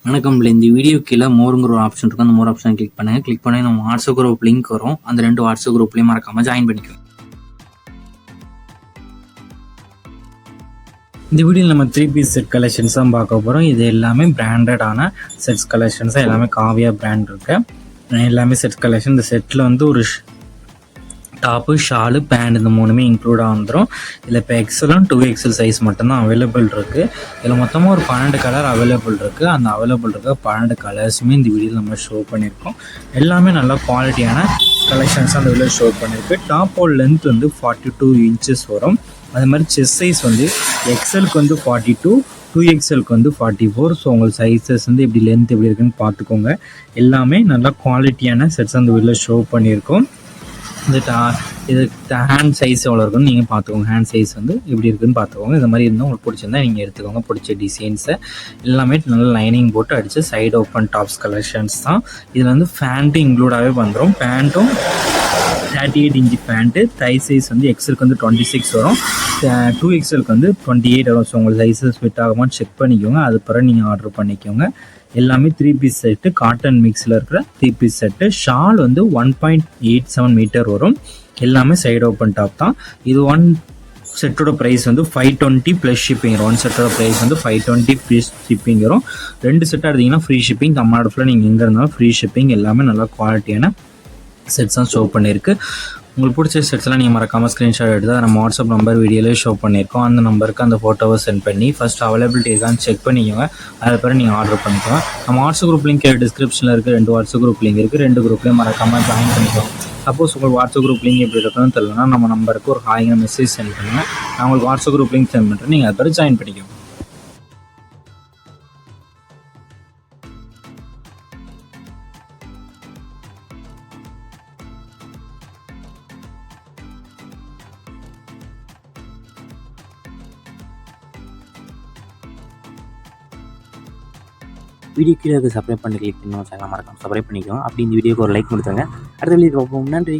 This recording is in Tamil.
வணக்கம். இந்த வீடியோ கீழே மோருங்கிற ஒரு ஆப்ஷன் இருக்கும். அந்த மோர் ஆப்ஷன் கிளிக் பண்ணுங்கள். கிளிக் பண்ணி நம்ம வாட்ஸ்அப் குரூப் லிங்க் வரும். அந்த 2 வாட்ஸ்அப் குரூப்லேயும் மறக்காமல் ஜாயின் பண்ணிக்கோங்க. இந்த வீடியோவில் நம்ம 3 பீஸ் செட் கலெக்ஷன்ஸ் தான் பார்க்க போகிறோம். இது எல்லாமே பிராண்டடான செட்ஸ் கலெக்ஷன்ஸ் தான். எல்லாமே காவியா பிராண்ட் இருக்குது. எல்லாமே செட் கலெக்ஷன். இந்த செட்டில் வந்து ஒரு டாப்பு, ஷாலு, பேண்ட் இந்த 3மே இன்க்ளூடாக வந்துடும். இதில் இப்போ எக்ஸலும் 2XL சைஸ் மட்டும்தான் அவைலபிள் இருக்குது. இதில் மொத்தமாக ஒரு 12 கலர் அவைலபிள் இருக்குது. அந்த அவைலபிள் இருக்க 12 கலர்ஸுமே இந்த வீடியோவில் நம்ம ஷோ பண்ணியிருக்கோம். எல்லாமே நல்ல குவாலிட்டியான கலெக்ஷன்ஸ் அந்த வீடியோவில் ஷோ பண்ணியிருக்கு. டாப்போட லென்த் வந்து 42 inches வரும். அது மாதிரி செஸ் சைஸ் வந்து எக்ஸலுக்கு வந்து 42, 2XLக்கு வந்து 44. ஸோ உங்களுக்கு சைஸஸ் வந்து எப்படி லென்த் எப்படி இருக்குன்னு பார்த்துக்கோங்க. எல்லாமே நல்ல குவாலிட்டியான செட்ஸ் அந்த வீடியோவில் ஷோ பண்ணியிருக்கோம். இது ஹேண்ட் சைஸ் எவ்வளோ இருக்குன்னு நீங்கள் பார்த்துக்கோங்க. ஹேண்ட் சைஸ் வந்து எப்படி இருக்குன்னு பார்த்துக்கோங்க. இந்த மாதிரி இருந்தால் உங்களுக்கு பிடிச்சிருந்தா நீங்கள் எடுத்துக்கோங்க. பிடிச்ச டிசைன்ஸை எல்லாமே நல்ல லைனிங் போட்டு அடித்து சைடு ஓப்பன் டாப்ஸ் கலெக்ஷன்ஸ் தான். இதில் வந்து பேண்ட்டு இன்க்ளூடாகவே வந்துடும். பேண்ட்டும் 38 inch பேண்ட்டு. தை சைஸ் வந்து எக்ஸலுக்கு வந்து 26 வரும். 2XLக்கு வந்து 28 வரும். ஸோ உங்களுக்கு சைஸஸ் ஃபிட் ஆகுமான்னு செக் பண்ணிக்கோங்க. அது பிறகு நீங்கள் ஆர்டர் பண்ணிக்கோங்க. எல்லாமே 3 பீஸ் செட்டு, காட்டன் மிக்ஸில் இருக்கிற 3 பீஸ் செட்டு. ஷால் வந்து 1.87 மீட்டர் வரும். எல்லாமே சைடு ஓப்பன் டாப் தான். இது ஒன் செட்டோட ப்ரைஸ் வந்து 520 ப்ளஸ் ஷிப்பிங் வரும். ஒன் செட்டோட ப்ரைஸ் வந்து 520 ப்ளஸ் ஷிப்பிங் வரும். 2 செட்டாக எடுத்திங்கன்னா ஃப்ரீ ஷிப்பிங். தமிழ்நாட்டில் நீங்கள் எங்கே இருந்தாலும் ஃப்ரீ ஷிப்பிங். எல்லாமே நல்லா குவாலிட்டியான செட்ஸ் தான் ஷோ பண்ணியிருக்கு. உங்களுக்கு பிடிச்ச செட்ஸ்லாம் நீங்கள் மறக்காமல் ஸ்க்ரீன்ஷாட் எடுத்து நம்ம வாட்ஸ்அப் நம்பர் வீடியோவிலே ஷோ பண்ணியிருக்கோம். அந்த நம்பருக்கு அந்த ஃபோட்டோவை சென்ட் பண்ணி ஃபஸ்ட் அவைலபிலிட்டி இருக்கான்னு செக் பண்ணிக்கோங்க. அது பிறகு நீங்கள் ஆர்டர் பண்ணிக்கோங்க. நம்ம வாட்ஸ்அப் குரூப் லிங்க் டிஸ்கிரிப்ஷனில் இருக்குது. 2 வாட்ஸ்அப் குரூப் லிங்க் இருக்குது. 2 குரூப்லேயும் மறக்காமல் ஜாயின் பண்ணிக்கோங்க. சப்போஸ் உங்களுக்கு வாட்ஸ்அப் குரூப் லிங்க் எப்படி இருக்குன்னு தெரியலனா நம்ம நம்பருக்கு ஒரு ஹாய்ங்கிற மெசேஜ் சென்ட் பண்ணுங்கள். நான் உங்களுக்கு வாட்ஸ்அப் குரூப் லிங்க் சென்ட் பண்ணுறேன். நீங்கள் அது பிறகு ஜாயின் பண்ணிக்கோங்க. வீடியோ கீழே சப்ஸ்கிரைப் பண்ணி கிளிக் பண்ணி சேனல் மறக்காம சப்ஸ்கிரைப் பண்ணிக்கோங்க. அப்படி இந்த வீடியோக்கு ஒரு லைக் கொடுத்துருங்க. அடுத்த வீடியோ பார்ப்போம். நன்றி.